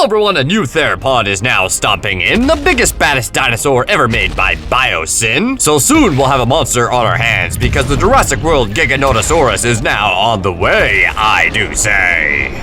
Well, everyone, a new theropod is now stomping in, the biggest, baddest dinosaur ever made by Biosyn. So soon we'll have a monster on our hands because the Jurassic World Giganotosaurus is now on the way, I do say.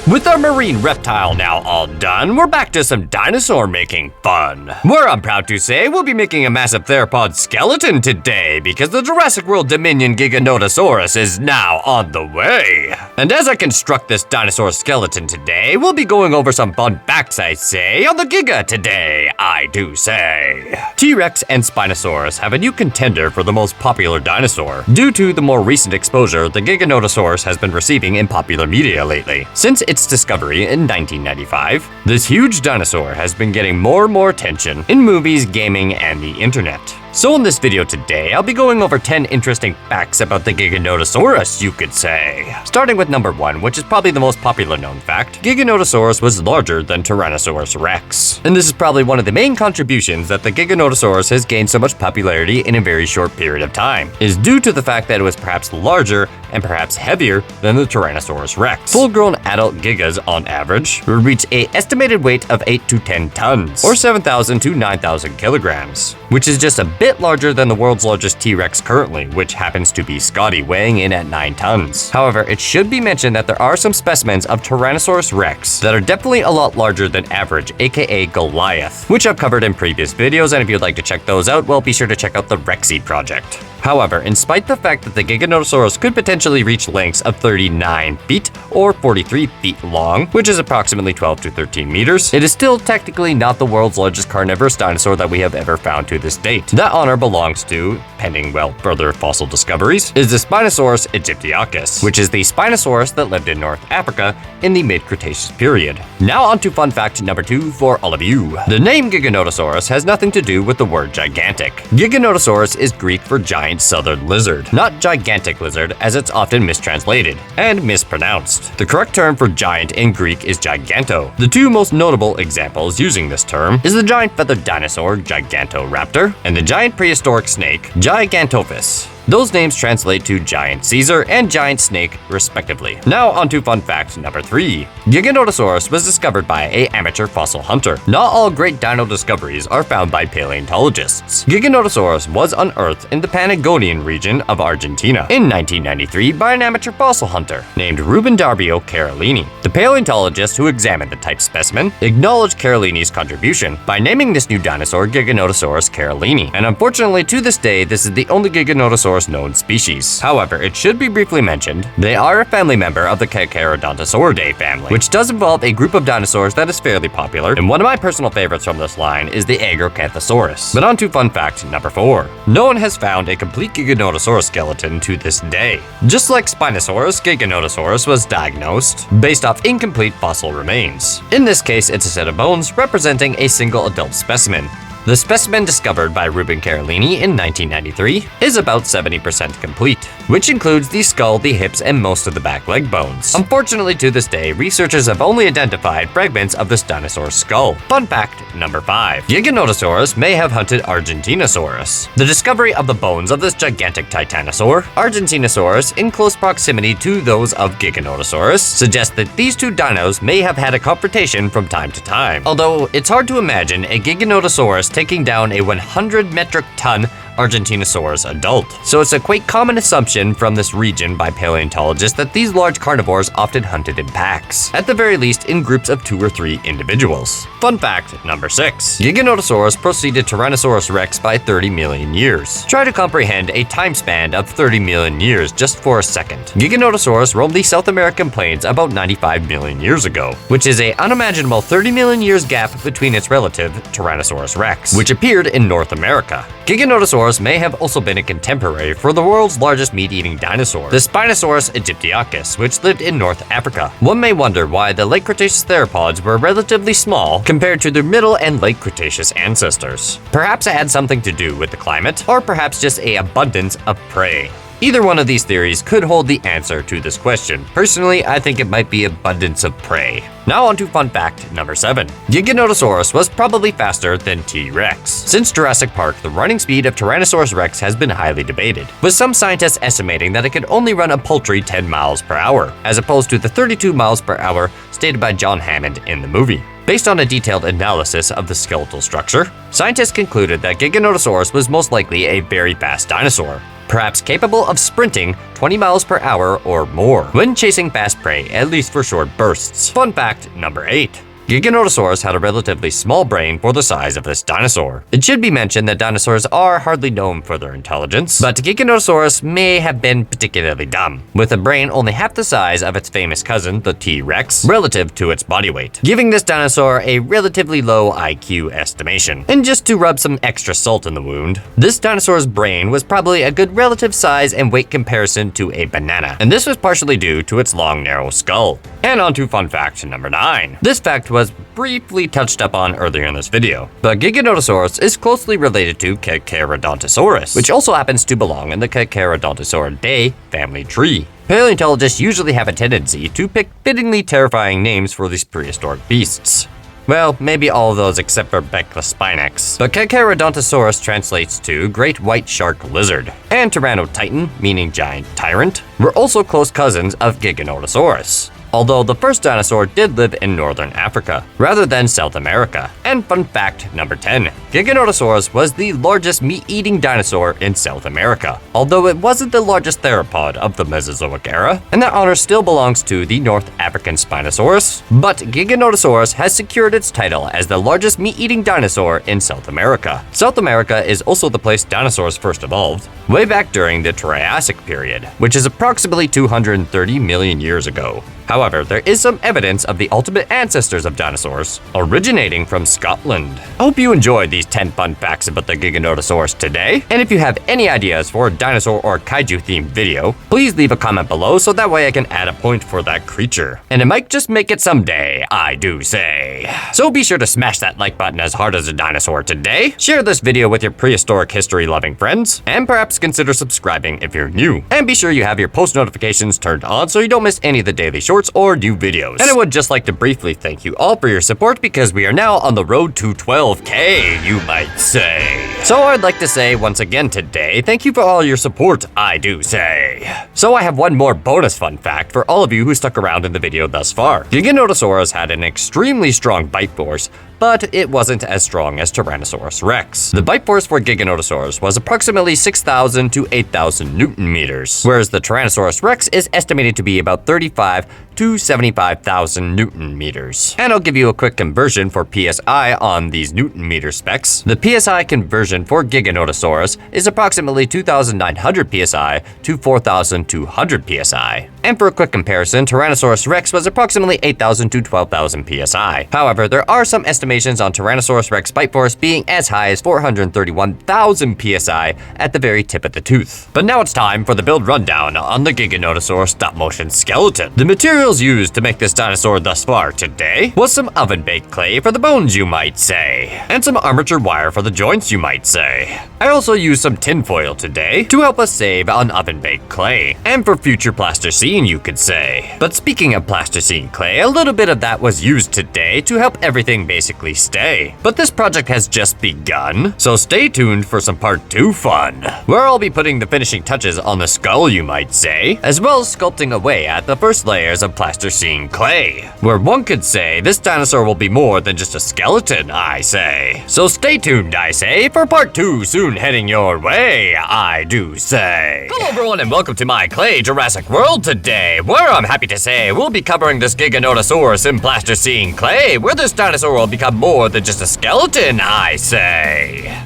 With our marine reptile now all done, we're back to some dinosaur making fun. Where I'm proud to say we'll be making a massive theropod skeleton today because the Jurassic World Dominion Giganotosaurus is now on the way. And as I construct this dinosaur skeleton today, we'll be going over some fun facts, I say, on the Giga today, I do say. T.Rex and Spinosaurus have a new contender for the most popular dinosaur. Due to the more recent exposure the Giganotosaurus has been receiving in popular media lately. Since its discovery in 1995, this huge dinosaur has been getting more and more attention in movies, gaming, and the internet. So in this video today, I'll be going over 10 interesting facts about the Giganotosaurus, you could say. Starting with number 1, which is probably the most popular known fact, Giganotosaurus was larger than Tyrannosaurus rex. And this is probably one of the main contributions that the Giganotosaurus has gained so much popularity in a very short period of time, is due to the fact that it was perhaps larger and perhaps heavier than the Tyrannosaurus rex. Full-grown adult Gigas, on average, would reach an estimated weight of 8 to 10 tons, or 7,000 to 9,000 kilograms, which is just a bit larger than the world's largest T-Rex currently, which happens to be Scotty, weighing in at 9 tons. However, it should be mentioned that there are some specimens of Tyrannosaurus rex that are definitely a lot larger than average, aka Goliath, which I've covered in previous videos, and if you'd like to check those out, well, be sure to check out the Rexy project. However, in spite the fact that the Giganotosaurus could potentially reach lengths of 39 feet or 43 feet long, which is approximately 12 to 13 meters, it is still technically not the world's largest carnivorous dinosaur that we have ever found to this date. That honor belongs to, pending, well, further fossil discoveries, is the Spinosaurus aegyptiacus, which is the Spinosaurus that lived in North Africa in the mid-Cretaceous period. Now on to fun fact number 2 for all of you. The name Giganotosaurus has nothing to do with the word gigantic. Giganotosaurus is Greek for giant southern lizard, not gigantic lizard as it's often mistranslated and mispronounced. The correct term for giant in Greek is giganto. The two most notable examples using this term is the giant feathered dinosaur Gigantoraptor and the giant prehistoric snake Gigantophis. Those names translate to Giant Caesar and Giant Snake, respectively. Now onto fun fact number 3. Giganotosaurus was discovered by an amateur fossil hunter. Not all great dino discoveries are found by paleontologists. Giganotosaurus was unearthed in the Patagonian region of Argentina in 1993 by an amateur fossil hunter named Ruben Dario Carolini. The paleontologist who examined the type specimen acknowledged Carolini's contribution by naming this new dinosaur Giganotosaurus carolini, and unfortunately to this day this is the only Giganotosaurus known species. However, it should be briefly mentioned, they are a family member of the Carcharodontosauridae family, which does involve a group of dinosaurs that is fairly popular, and one of my personal favorites from this line is the Agrocanthosaurus. But on to fun fact number 4. No one has found a complete Giganotosaurus skeleton to this day. Just like Spinosaurus, Giganotosaurus was diagnosed based off incomplete fossil remains. In this case, it's a set of bones representing a single adult specimen. The specimen discovered by Ruben Carolini in 1993 is about 70% complete, which includes the skull, the hips, and most of the back leg bones. Unfortunately, to this day, researchers have only identified fragments of this dinosaur's skull. Fun fact number 5. Giganotosaurus may have hunted Argentinosaurus. The discovery of the bones of this gigantic titanosaur, Argentinosaurus, in close proximity to those of Giganotosaurus, suggests that these two dinos may have had a confrontation from time to time. Although, it's hard to imagine a Giganotosaurus taking down a 100 metric ton Argentinosaurus adult. So it's a quite common assumption from this region by paleontologists that these large carnivores often hunted in packs, at the very least in groups of 2 or 3 individuals. Fun fact number 6. Giganotosaurus preceded Tyrannosaurus rex by 30 million years. Try to comprehend a time span of 30 million years just for a second. Giganotosaurus roamed the South American plains about 95 million years ago, which is an unimaginable 30 million years gap between its relative, Tyrannosaurus rex, which appeared in North America. Giganotosaurus may have also been a contemporary for the world's largest meat-eating dinosaur, the Spinosaurus aegyptiacus, which lived in North Africa. One may wonder why the late Cretaceous theropods were relatively small compared to their middle and late Cretaceous ancestors. Perhaps it had something to do with the climate, or perhaps just an abundance of prey. Either one of these theories could hold the answer to this question. Personally, I think it might be abundance of prey. Now on to fun fact number 7. Giganotosaurus was probably faster than T.Rex. Since Jurassic Park, the running speed of Tyrannosaurus rex has been highly debated, with some scientists estimating that it could only run a paltry 10 miles per hour, as opposed to the 32 miles per hour stated by John Hammond in the movie. Based on a detailed analysis of the skeletal structure, scientists concluded that Giganotosaurus was most likely a very fast dinosaur, perhaps capable of sprinting 20 miles per hour or more when chasing fast prey, at least for short bursts. Fun fact number 8. Giganotosaurus had a relatively small brain for the size of this dinosaur. It should be mentioned that dinosaurs are hardly known for their intelligence, but Giganotosaurus may have been particularly dumb, with a brain only half the size of its famous cousin, the T.Rex, relative to its body weight, giving this dinosaur a relatively low IQ estimation. And just to rub some extra salt in the wound, this dinosaur's brain was probably a good relative size and weight comparison to a banana, and this was partially due to its long, narrow skull. And on to fun fact number 9. This fact was briefly touched up on earlier in this video, but Giganotosaurus is closely related to Carcharodontosaurus, which also happens to belong in the Carcharodontosauridae family tree. Paleontologists usually have a tendency to pick fittingly terrifying names for these prehistoric beasts. Well, maybe all of those except for Becklaspinax. But Carcharodontosaurus translates to Great White Shark Lizard, and Tyrannotitan, meaning Giant Tyrant, were also close cousins of Giganotosaurus, although the first dinosaur did live in northern Africa, rather than South America. And fun fact number 10. Giganotosaurus was the largest meat-eating dinosaur in South America, although it wasn't the largest theropod of the Mesozoic era, and that honor still belongs to the North African Spinosaurus, but Giganotosaurus has secured its title as the largest meat-eating dinosaur in South America. South America is also the place dinosaurs first evolved, way back during the Triassic period, which is approximately 230 million years ago. However, there is some evidence of the ultimate ancestors of dinosaurs originating from Scotland. I hope you enjoyed these 10 fun facts about the Giganotosaurus today, and if you have any ideas for a dinosaur or kaiju themed video, please leave a comment below so that way I can add a point for that creature. And it might just make it someday, I do say. So be sure to smash that like button as hard as a dinosaur today, share this video with your prehistoric history loving friends, and perhaps consider subscribing if you're new. And be sure you have your post notifications turned on so you don't miss any of the daily shorts or new videos. And I would just like to briefly thank you all for your support because we are now on the road to 12K, you might say. So I'd like to say once again today, thank you for all your support, I do say. So I have one more bonus fun fact for all of you who stuck around in the video thus far. Giganotosaurus had an extremely strong bite force, but it wasn't as strong as Tyrannosaurus rex. The bite force for Giganotosaurus was approximately 6,000 to 8,000 Newton meters, whereas the Tyrannosaurus rex is estimated to be about 35 to 75,000 Newton meters. And I'll give you a quick conversion for PSI on these Newton meter specs. The PSI conversion for Giganotosaurus is approximately 2,900 PSI to 4,200 PSI. And for a quick comparison, Tyrannosaurus rex was approximately 8,000 to 12,000 PSI. However, there are some estimations on Tyrannosaurus rex bite force being as high as 431,000 PSI at the very tip of the tooth. But now it's time for the build rundown on the Giganotosaurus stop-motion skeleton. The materials used to make this dinosaur thus far today was some oven-baked clay for the bones, you might say, and some armature wire for the joints, you might say. I also used some tinfoil today to help us save on oven-baked clay, and for future plasticine, you could say. But speaking of plasticine clay, a little bit of that was used today to help everything basically stay. But this project has just begun, so stay tuned for some part 2 fun, where I'll be putting the finishing touches on the skull, you might say, as well as sculpting away at the first layers of of plasticine clay, where one could say this dinosaur will be more than just a skeleton, I say. So stay tuned, I say, for part 2 soon heading your way, I do say. Hello everyone and welcome to my clay Jurassic World today, where I'm happy to say we'll be covering this Giganotosaurus in plasticine clay, where this dinosaur will become more than just a skeleton, I say.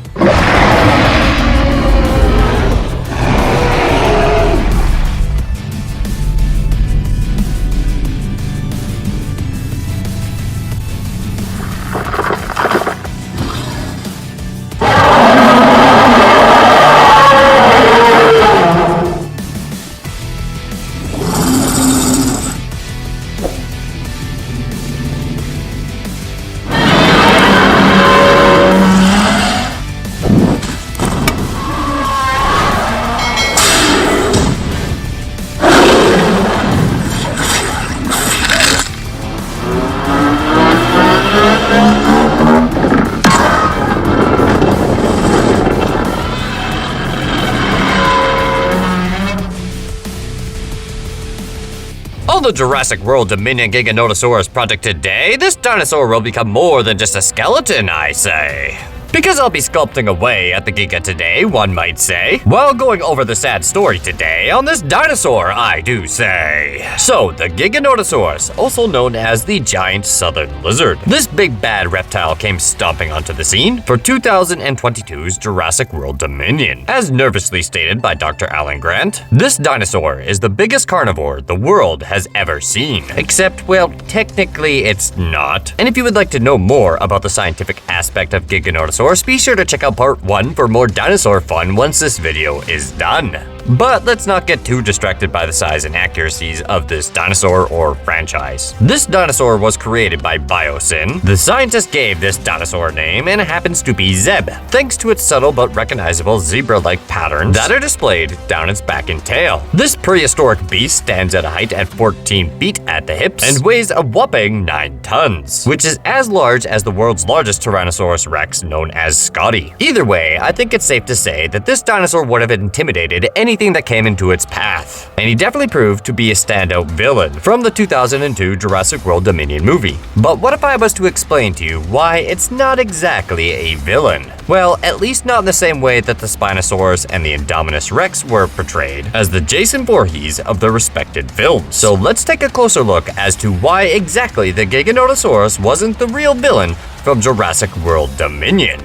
On the Jurassic World Dominion Giganotosaurus project today, this dinosaur will become more than just a skeleton, I say. Because I'll be sculpting away at the Giga today, one might say, while going over the sad story today on this dinosaur, I do say. So, the Giganotosaurus, also known as the giant southern lizard. This big bad reptile came stomping onto the scene for 2022's Jurassic World Dominion. As nervously stated by Dr. Alan Grant, this dinosaur is the biggest carnivore the world has ever seen. Except, well, technically it's not. And if you would like to know more about the scientific aspect of Giganotosaurus, be sure to check out part 1 for more dinosaur fun once this video is done. But let's not get too distracted by the size and accuracies of this dinosaur or franchise. This dinosaur was created by Biosyn. The scientist gave this dinosaur name and it happens to be Zeb, thanks to its subtle but recognizable zebra-like patterns that are displayed down its back and tail. This prehistoric beast stands at a height at 14 feet at the hips and weighs a whopping 9 tons, which is as large as the world's largest Tyrannosaurus Rex known as Scotty. Either way, I think it's safe to say that this dinosaur would have intimidated anything that came into its path. And he definitely proved to be a standout villain from the 2002 Jurassic World Dominion movie. But what if I was to explain to you why it's not exactly a villain? Well, at least not in the same way that the Spinosaurus and the Indominus Rex were portrayed as the Jason Voorhees of their respected films. So let's take a closer look as to why exactly the Giganotosaurus wasn't the real villain from Jurassic World Dominion.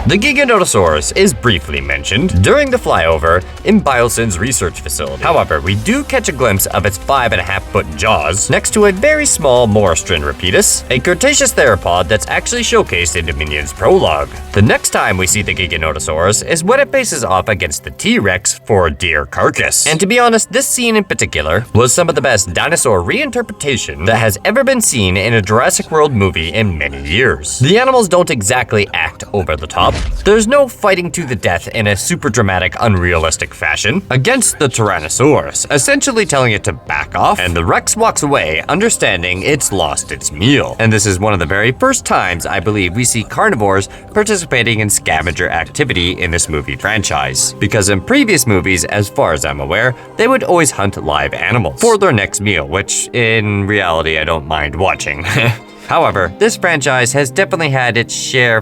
The Giganotosaurus is briefly mentioned during the flyover in Biosyn's research facility. However, we do catch a glimpse of its 5.5-foot jaws next to a very small Morostrin rapidus, a Cretaceous theropod that's actually showcased in Dominion's prologue. The next time we see the Giganotosaurus is when it faces off against the T.Rex for a deer carcass. And to be honest, this scene in particular was some of the best dinosaur reinterpretation that has ever been seen in a Jurassic World movie in many years. The animals don't exactly act over the top. There's no fighting to the death in a super dramatic, unrealistic fashion against the Tyrannosaurus, essentially telling it to back off, and the Rex walks away, understanding it's lost its meal. And this is one of the very first times I believe we see carnivores participating in scavenger activity in this movie franchise. Because in previous movies, as far as I'm aware, they would always hunt live animals for their next meal, which in reality I don't mind watching. However, this franchise has definitely had its share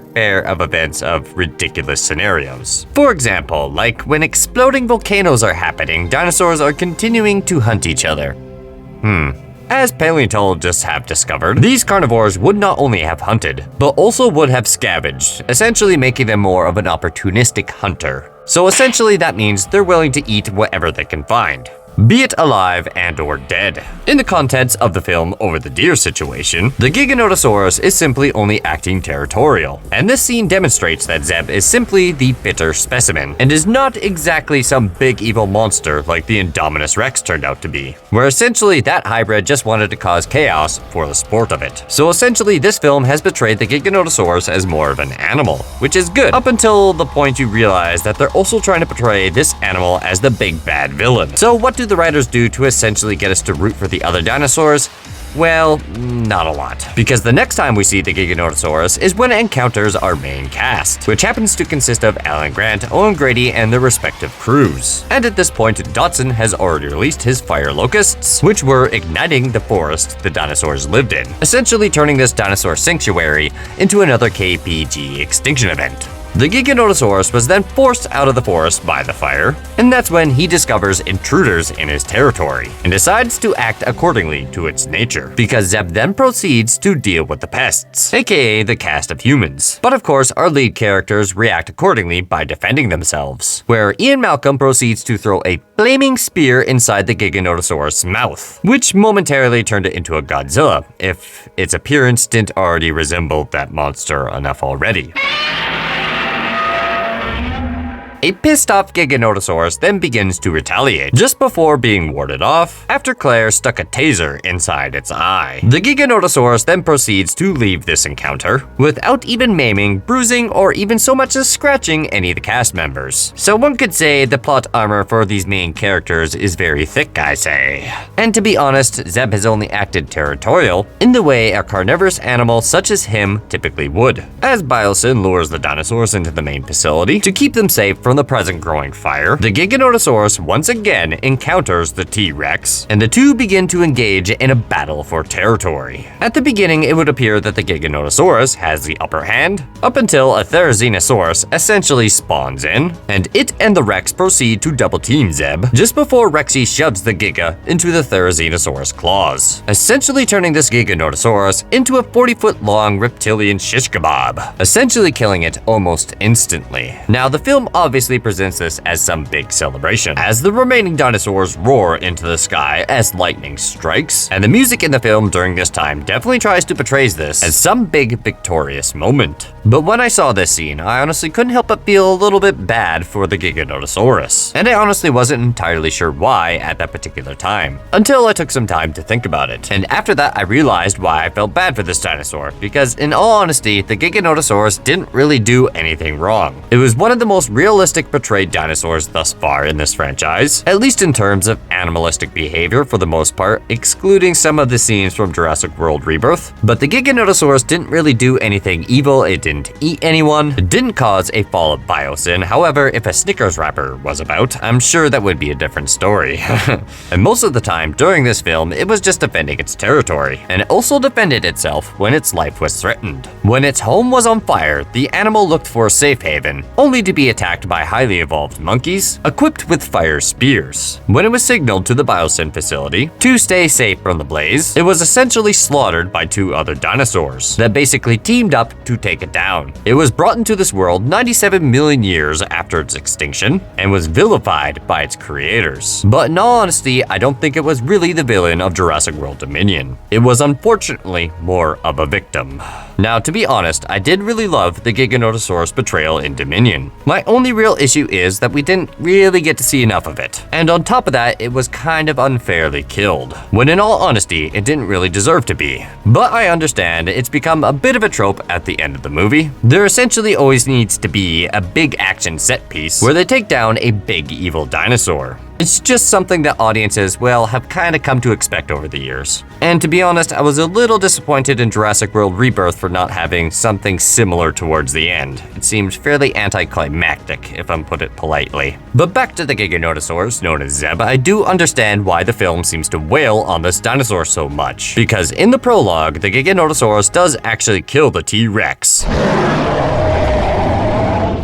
of events of ridiculous scenarios. For example, like when exploding volcanoes are happening, dinosaurs are continuing to hunt each other. As paleontologists have discovered, these carnivores would not only have hunted, but also would have scavenged, essentially making them more of an opportunistic hunter. So essentially that means they're willing to eat whatever they can find, be it alive and or dead. In the contents of the film Over the Deer situation, the Giganotosaurus is simply only acting territorial, and this scene demonstrates that Zeb is simply the fitter specimen, and is not exactly some big evil monster like the Indominus Rex turned out to be, where essentially that hybrid just wanted to cause chaos for the sport of it. So essentially this film has portrayed the Giganotosaurus as more of an animal, which is good, up until the point you realize that they're also trying to portray this animal as the big bad villain. So what do the writers do to essentially get us to root for the other dinosaurs? Well, not a lot. Because the next time we see the Giganotosaurus is when it encounters our main cast, which happens to consist of Alan Grant, Owen Grady, and their respective crews. And at this point, Dodson has already released his fire locusts, which were igniting the forest the dinosaurs lived in, essentially turning this dinosaur sanctuary into another KPG extinction event. The Giganotosaurus was then forced out of the forest by the fire, and that's when he discovers intruders in his territory and decides to act accordingly to its nature, because Zeb then proceeds to deal with the pests, aka the cast of humans. But of course, our lead characters react accordingly by defending themselves, where Ian Malcolm proceeds to throw a flaming spear inside the Giganotosaurus' mouth, which momentarily turned it into a Godzilla, if its appearance didn't already resemble that monster enough already. A pissed-off Giganotosaurus then begins to retaliate, just before being warded off, after Claire stuck a taser inside its eye. The Giganotosaurus then proceeds to leave this encounter, without even maiming, bruising, or even so much as scratching any of the cast members. So one could say the plot armor for these main characters is very thick, I say. And to be honest, Zeb has only acted territorial, in the way a carnivorous animal such as him typically would, as Biosyn lures the dinosaurs into the main facility to keep them safe from the present growing fire. The Giganotosaurus once again encounters the T.Rex, and the two begin to engage in a battle for territory. At the beginning, it would appear that the Giganotosaurus has the upper hand, up until a Therizinosaurus essentially spawns in, and it and the Rex proceed to double team Zeb, just before Rexy shoves the Giga into the Therizinosaurus claws, essentially turning this Giganotosaurus into a 40-foot long reptilian shish kebab, essentially killing it almost instantly. Now, the film obviously presents this as some big celebration, as the remaining dinosaurs roar into the sky as lightning strikes, and the music in the film during this time definitely tries to portray this as some big victorious moment. But when I saw this scene, I honestly couldn't help but feel a little bit bad for the Giganotosaurus, and I honestly wasn't entirely sure why at that particular time, until I took some time to think about it. And after that, I realized why I felt bad for this dinosaur, because in all honesty, the Giganotosaurus didn't really do anything wrong. It was one of the most realistic portrayed dinosaurs thus far in this franchise, at least in terms of animalistic behavior for the most part, excluding some of the scenes from Jurassic World Rebirth. But the Giganotosaurus didn't really do anything evil, it didn't eat anyone, it didn't cause a fall of Biosyn. However, if a Snickers wrapper was about, I'm sure that would be a different story. And most of the time during this film, it was just defending its territory, and it also defended itself when its life was threatened. When its home was on fire, the animal looked for a safe haven, only to be attacked by highly evolved monkeys equipped with fire spears. When it was signaled to the Biosyn facility to stay safe from the blaze, it was essentially slaughtered by two other dinosaurs that basically teamed up to take it down. It was brought into this world 97 million years after its extinction and was vilified by its creators. But in all honesty, I don't think it was really the villain of Jurassic World Dominion. It was unfortunately more of a victim. Now, to be honest, I did really love the Giganotosaurus portrayal in Dominion. My only real issue is that we didn't really get to see enough of it. And on top of that, it was kind of unfairly killed, when in all honesty, it didn't really deserve to be. But I understand it's become a bit of a trope at the end of the movie. There essentially always needs to be a big action set piece where they take down a big evil dinosaur. It's just something that audiences, well, have kind of come to expect over the years. And to be honest, I was a little disappointed in Jurassic World Rebirth for not having something similar towards the end. It seemed fairly anticlimactic, if I'm put it politely. But back to the Giganotosaurus, known as Zeb, I do understand why the film seems to wail on this dinosaur so much. Because in the prologue, the Giganotosaurus does actually kill the T.Rex,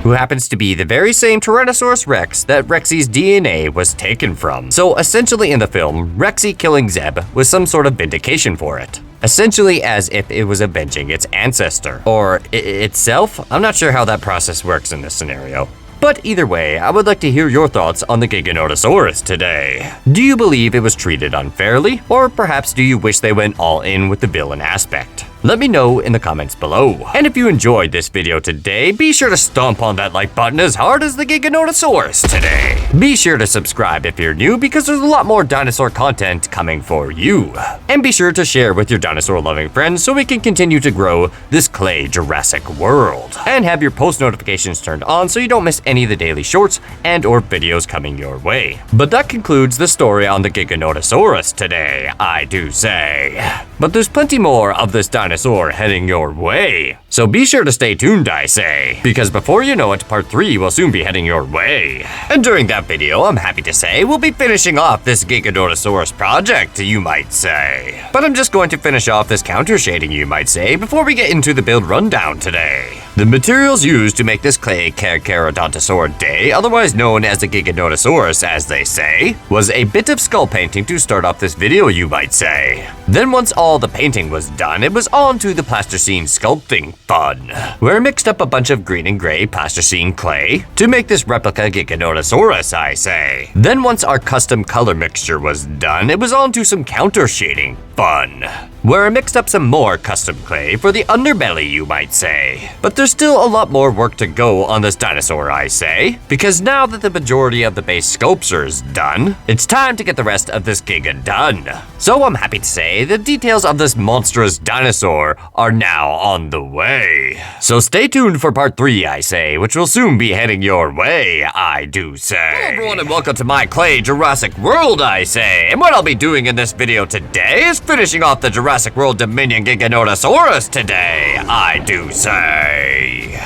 who happens to be the very same Tyrannosaurus Rex that Rexy's DNA was taken from. So essentially in the film, Rexy killing Zeb was some sort of vindication for it. Essentially as if it was avenging its ancestor. Or itself? I'm not sure how that process works in this scenario. But either way, I would like to hear your thoughts on the Giganotosaurus today. Do you believe it was treated unfairly? Or perhaps do you wish they went all in with the villain aspect? Let me know in the comments below. And if you enjoyed this video today, be sure to stomp on that like button as hard as the Giganotosaurus today. Be sure to subscribe if you're new because there's a lot more dinosaur content coming for you. And be sure to share with your dinosaur loving friends so we can continue to grow this clay Jurassic World. And have your post notifications turned on so you don't miss any of the daily shorts and or videos coming your way. But that concludes the story on the Giganotosaurus today, I do say. But there's plenty more of this dinosaur heading your way. So be sure to stay tuned, I say, because before you know it, part 3 will soon be heading your way. And during that video, I'm happy to say, we'll be finishing off this Giganotosaurus project, you might say. But I'm just going to finish off this counter shading, you might say, before we get into the build rundown today. The materials used to make this clay Giganotosauruses day, otherwise known as the Giganotosaurus as they say, was a bit of skull painting to start off this video, you might say. Then once all the painting was done, it was on to the plasticine sculpting fun, where I mixed up a bunch of green and gray plasticine clay to make this replica Giganotosaurus, I say. Then once our custom color mixture was done, it was on to some counter shading fun, where I mixed up some more custom clay for the underbelly, you might say. But there's still a lot more work to go on this dinosaur, I say, because now that the majority of the base sculpture is done, it's time to get the rest of this Giga done. So I'm happy to say the details of this monstrous dinosaur are now on the way. So stay tuned for part 3, I say, which will soon be heading your way, I do say. Hello everyone and welcome to my clay Jurassic World, I say. And what I'll be doing in this video today is finishing off the Jurassic World Dominion Giganotosaurus today, I do say.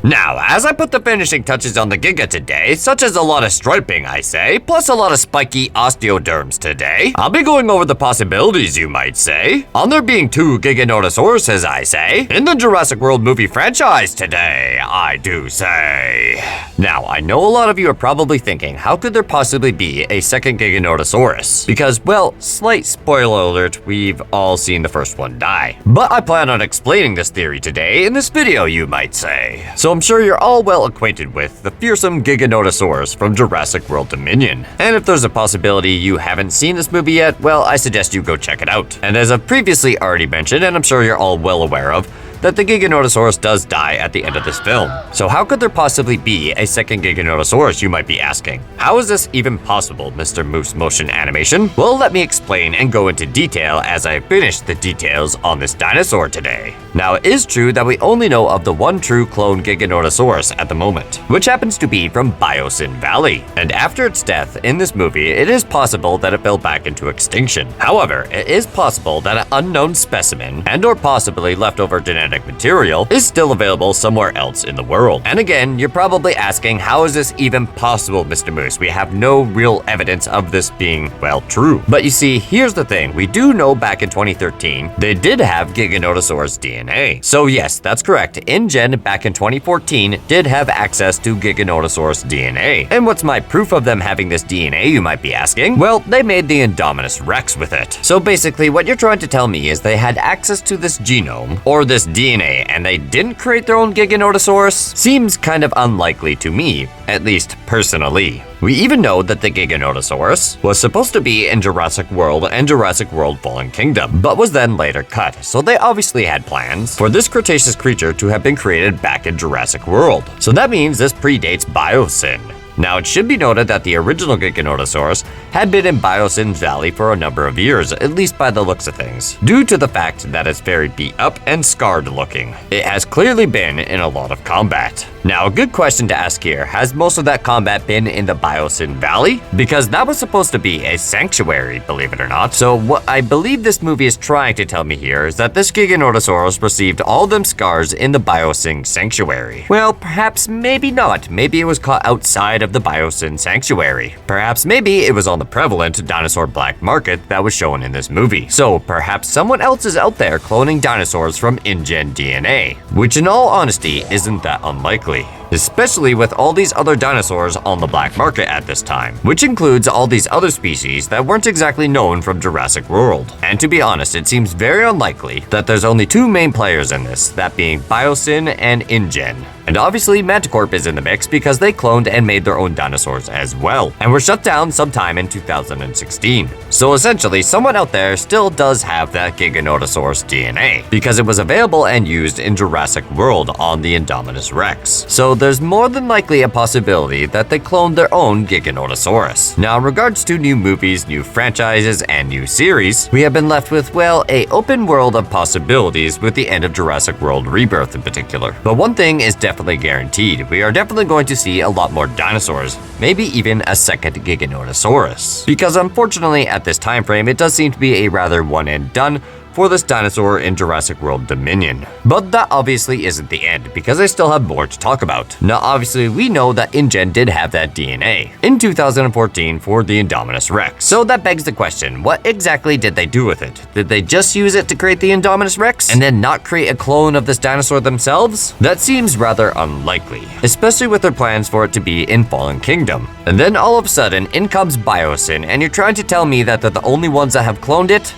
Now, as I put the finishing touches on the Giga today, such as a lot of striping, I say, plus a lot of spiky osteoderms today, I'll be going over the possibilities, you might say, on there being 2 Giganotosauruses, I say, in the Jurassic World movie franchise today, I do say. Now, I know a lot of you are probably thinking, how could there possibly be a second Giganotosaurus? Because, well, slight spoiler alert, we've all seen the first one die. But I plan on explaining this theory today in this video, you might say. So I'm sure you're all well acquainted with the fearsome Giganotosaurus from Jurassic World Dominion. And if there's a possibility you haven't seen this movie yet, well, I suggest you go check it out. And as I've previously already mentioned, and I'm sure you're all well aware of, that the Giganotosaurus does die at the end of this film. So how could there possibly be a second Giganotosaurus, you might be asking? How is this even possible, Mr. Moose Motion Animation? Well, let me explain and go into detail as I finish the details on this dinosaur today. Now, it is true that we only know of the one true clone Giganotosaurus at the moment, which happens to be from Biosyn Valley. And after its death in this movie, it is possible that it fell back into extinction. However, it is possible that an unknown specimen and or possibly leftover genetic material is still available somewhere else in the world. And again, you're probably asking, how is this even possible, Mr. Moose? We have no real evidence of this being, well, true. But you see, here's the thing. We do know back in 2013, they did have Giganotosaurus DNA. So yes, that's correct. InGen back in 2014 did have access to Giganotosaurus DNA. And what's my proof of them having this DNA, you might be asking? Well, they made the Indominus Rex with it. So basically, what you're trying to tell me is they had access to this genome, or this DNA, and they didn't create their own Giganotosaurus? Seems kind of unlikely to me, at least personally. We even know that the Giganotosaurus was supposed to be in Jurassic World and Jurassic World Fallen Kingdom, but was then later cut, so they obviously had plans for this Cretaceous creature to have been created back in Jurassic World. So that means this predates Biosyn. Now, it should be noted that the original Giganotosaurus had been in Biosyn Valley for a number of years, at least by the looks of things, due to the fact that it's very beat up and scarred looking. It has clearly been in a lot of combat. Now, a good question to ask here, has most of that combat been in the Biosyn Valley? Because that was supposed to be a sanctuary, believe it or not. So what I believe this movie is trying to tell me here is that this Giganotosaurus received all them scars in the Biosyn Sanctuary. Well, perhaps maybe not. Maybe it was caught outside of the Biosyn Sanctuary. Perhaps maybe it was on the prevalent dinosaur black market that was shown in this movie. So perhaps someone else is out there cloning dinosaurs from InGen DNA, which in all honesty isn't that unlikely. Especially with all these other dinosaurs on the black market at this time, which includes all these other species that weren't exactly known from Jurassic World. And to be honest, it seems very unlikely that there's only two main players in this, that being Biosyn and InGen. And obviously Manticorp is in the mix because they cloned and made their own dinosaurs as well, and were shut down sometime in 2016. So essentially, someone out there still does have that Giganotosaurus DNA, because it was available and used in Jurassic World on the Indominus Rex. So there's more than likely a possibility that they cloned their own Giganotosaurus. Now, in regards to new movies, new franchises, and new series, we have been left with, well, a open world of possibilities with the end of Jurassic World Rebirth in particular. But one thing is definitely guaranteed, we are definitely going to see a lot more dinosaurs, maybe even a second Giganotosaurus. Because unfortunately at this time frame, it does seem to be a rather one and done for this dinosaur in Jurassic World Dominion. But that obviously isn't the end, because I still have more to talk about. Now obviously we know that InGen did have that DNA in 2014 for the Indominus Rex. So that begs the question, what exactly did they do with it? Did they just use it to create the Indominus Rex and then not create a clone of this dinosaur themselves? That seems rather unlikely, especially with their plans for it to be in Fallen Kingdom. And then all of a sudden in comes Biosyn, and you're trying to tell me that they're the only ones that have cloned it?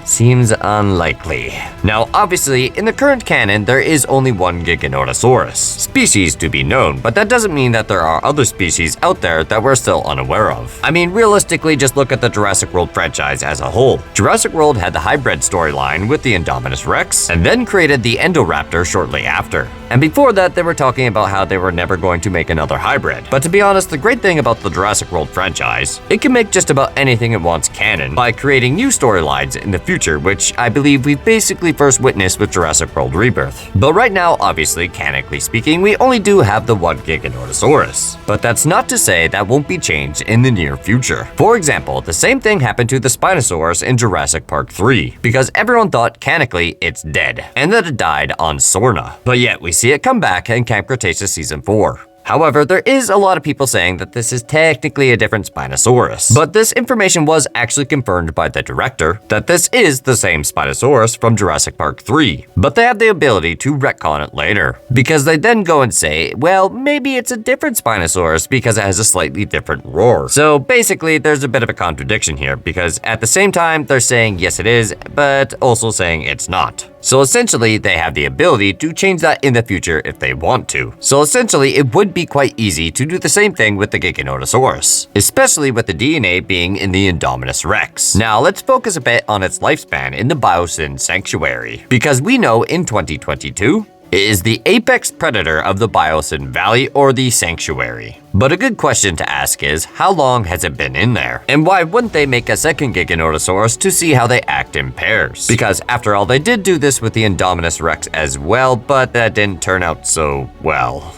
Seems unlikely. Now, obviously, in the current canon, there is only one Giganotosaurus species to be known, but that doesn't mean that there are other species out there that we're still unaware of. I mean, realistically, just look at the Jurassic World franchise as a whole. Jurassic World had the hybrid storyline with the Indominus Rex, and then created the Endoraptor shortly after. And before that, they were talking about how they were never going to make another hybrid. But to be honest, the great thing about the Jurassic World franchise, it can make just about anything it wants canon by creating new storylines in the future, which I believe we basically first witnessed with Jurassic World Rebirth. But right now, obviously, canonically speaking, we only do have the one Giganotosaurus. But that's not to say that won't be changed in the near future. For example, the same thing happened to the Spinosaurus in Jurassic Park 3, because everyone thought canonically it's dead, and that it died on Sorna. But yet we see it come back in Camp Cretaceous Season 4. However, there is a lot of people saying that this is technically a different Spinosaurus. But this information was actually confirmed by the director that this is the same Spinosaurus from Jurassic Park 3. But they have the ability to retcon it later, because they then go and say, well, maybe it's a different Spinosaurus because it has a slightly different roar. So basically, there's a bit of a contradiction here, because at the same time, they're saying yes it is, but also saying it's not. So essentially, they have the ability to change that in the future if they want to. So essentially, it would be quite easy to do the same thing with the Giganotosaurus, especially with the DNA being in the Indominus Rex. Now, let's focus a bit on its lifespan in the Biosyn Sanctuary, because we know in 2022, it is the apex predator of the Biosyn Valley or the Sanctuary. But a good question to ask is, how long has it been in there? And why wouldn't they make a second Giganotosaurus to see how they act in pairs? Because after all, they did do this with the Indominus Rex as well, but that didn't turn out so well.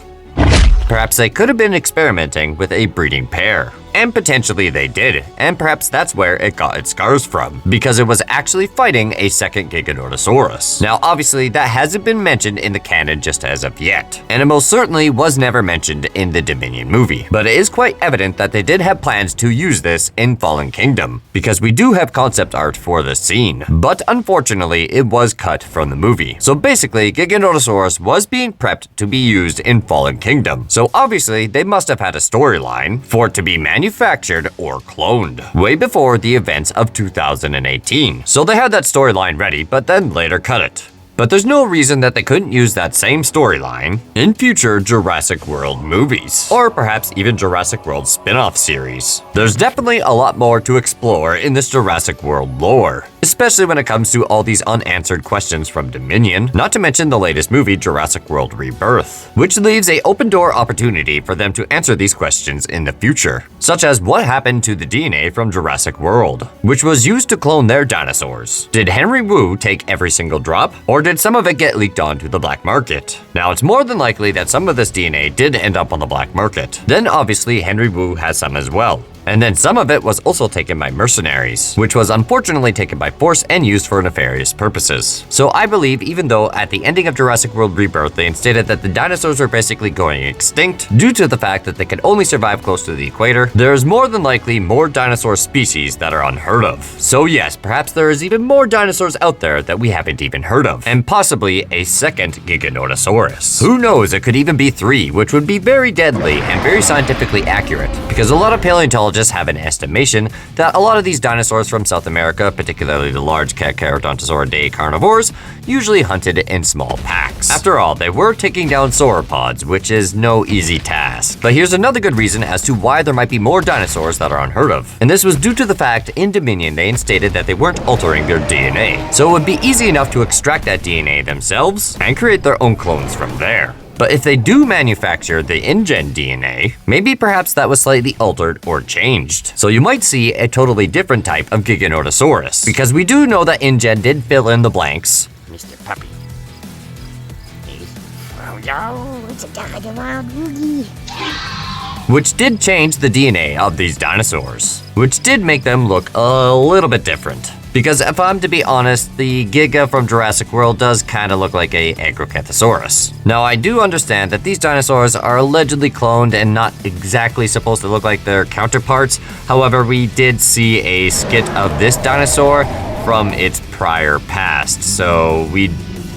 Perhaps they could have been experimenting with a breeding pair. And potentially they did, and perhaps that's where it got its scars from, because it was actually fighting a second Giganotosaurus. Now obviously that hasn't been mentioned in the canon just as of yet, and it most certainly was never mentioned in the Dominion movie, but it is quite evident that they did have plans to use this in Fallen Kingdom, because we do have concept art for this scene, but unfortunately it was cut from the movie. So basically Giganotosaurus was being prepped to be used in Fallen Kingdom, so obviously they must have had a storyline for it to be manufactured or cloned way before the events of 2018. So they had that storyline ready, but then later cut it. But there's no reason that they couldn't use that same storyline in future Jurassic World movies, or perhaps even Jurassic World spin-off series. There's definitely a lot more to explore in this Jurassic World lore, especially when it comes to all these unanswered questions from Dominion, not to mention the latest movie, Jurassic World Rebirth, which leaves an open door opportunity for them to answer these questions in the future, such as what happened to the DNA from Jurassic World, which was used to clone their dinosaurs. Did Henry Wu take every single drop, or did some of it get leaked onto the black market? Now, it's more than likely that some of this DNA did end up on the black market. Then obviously Henry Wu has some as well. And then some of it was also taken by mercenaries, which was unfortunately taken by force and used for nefarious purposes. So I believe even though at the ending of Jurassic World Rebirth they stated that the dinosaurs are basically going extinct due to the fact that they could only survive close to the equator, there is more than likely more dinosaur species that are unheard of. So yes, perhaps there is even more dinosaurs out there that we haven't even heard of, and possibly a second Giganotosaurus. Who knows, it could even be 3, which would be very deadly and very scientifically accurate, because a lot of paleontologists have an estimation that a lot of these dinosaurs from South America, particularly the large Giganotosauruses carnivores, usually hunted in small packs. After all, they were taking down sauropods, which is no easy task. But here's another good reason as to why there might be more dinosaurs that are unheard of. And this was due to the fact in Dominion they stated that they weren't altering their DNA. So it would be easy enough to extract that DNA themselves and create their own clones from there. But if they do manufacture the InGen DNA, maybe perhaps that was slightly altered or changed. So you might see a totally different type of Giganotosaurus, because we do know that InGen did fill in the blanks. Mr. Puppy. Oh no, it's a guy around Woogie. Which did change the DNA of these dinosaurs, which did make them look a little bit different. Because if I'm to be honest, the Giga from Jurassic World does kind of look like a Giganotosauruses. Now, I do understand that these dinosaurs are allegedly cloned and not exactly supposed to look like their counterparts. However, we did see a skit of this dinosaur from its prior past, so we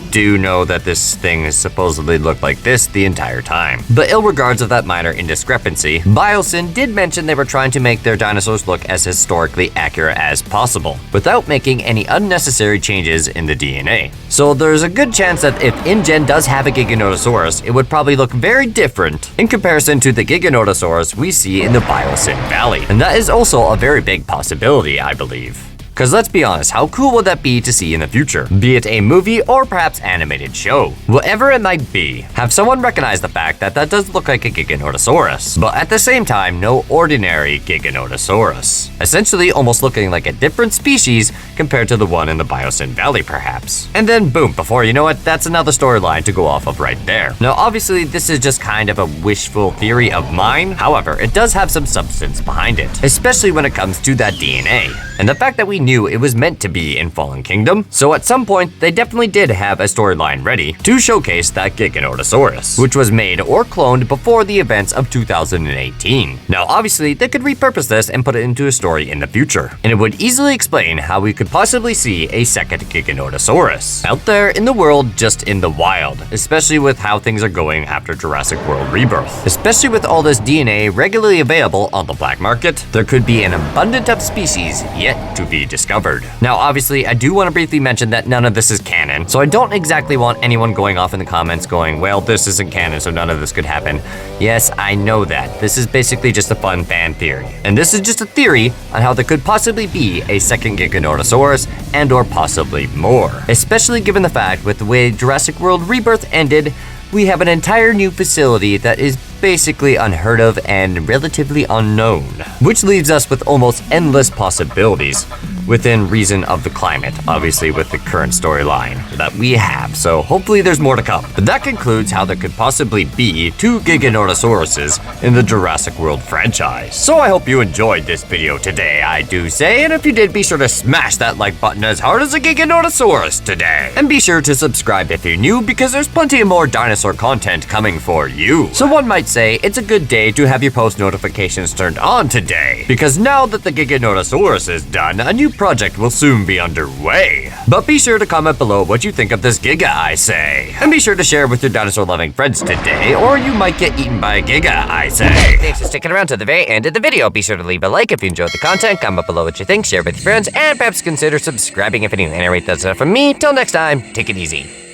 do know that this thing has supposedly looked like this the entire time. But ill regards of that minor indiscrepancy, Biosyn did mention they were trying to make their dinosaurs look as historically accurate as possible, without making any unnecessary changes in the DNA. So there's a good chance that if InGen does have a Giganotosaurus, it would probably look very different in comparison to the Giganotosaurus we see in the Biosyn Valley. And that is also a very big possibility, I believe. Because let's be honest, how cool would that be to see in the future? Be it a movie or perhaps animated show. Whatever it might be, have someone recognize the fact that that does look like a Giganotosaurus, but at the same time, no ordinary Giganotosaurus. Essentially almost looking like a different species compared to the one in the Biosyn Valley perhaps. And then boom, before you know it, that's another storyline to go off of right there. Now obviously this is just kind of a wishful theory of mine, however, it does have some substance behind it, especially when it comes to that DNA. And the fact that we knew it was meant to be in Fallen Kingdom, so at some point they definitely did have a storyline ready to showcase that Giganotosaurus, which was made or cloned before the events of 2018. Now obviously they could repurpose this and put it into a story in the future, and it would easily explain how we could possibly see a second Giganotosaurus out there in the world, just in the wild, especially with how things are going after Jurassic World Rebirth. Especially with all this DNA regularly available on the black market, there could be an abundance of species yet to be discovered. Now obviously I do want to briefly mention that none of this is canon, so I don't exactly want anyone going off in the comments going, well, this isn't canon so none of this could happen. Yes, I know that. This is basically just a fun fan theory. And this is just a theory on how there could possibly be a second Giganotosaurus and or possibly more. Especially given the fact with the way Jurassic World Rebirth ended, we have an entire new facility that is basically unheard of and relatively unknown, which leaves us with almost endless possibilities within reason of the climate, obviously with the current storyline that we have, so hopefully there's more to come. But that concludes how there could possibly be 2 Giganotosauruses in the Jurassic World franchise. So I hope you enjoyed this video today, I do say, and if you did, be sure to smash that like button as hard as a Giganotosaurus today. And be sure to subscribe if you're new, because there's plenty of more dinosaur content coming for you. So one might say it's a good day to have your post notifications turned on today, because now that the Giganotosaurus is done, a new project will soon be underway. But be sure to comment below what you think of this Giga, I say. And be sure to share with your dinosaur-loving friends today, or you might get eaten by a Giga, I say. Thanks for sticking around to the very end of the video. Be sure to leave a like if you enjoyed the content, comment below what you think, share with your friends, and perhaps consider subscribing if anything. Anyway, that's enough from me. Till next time, take it easy.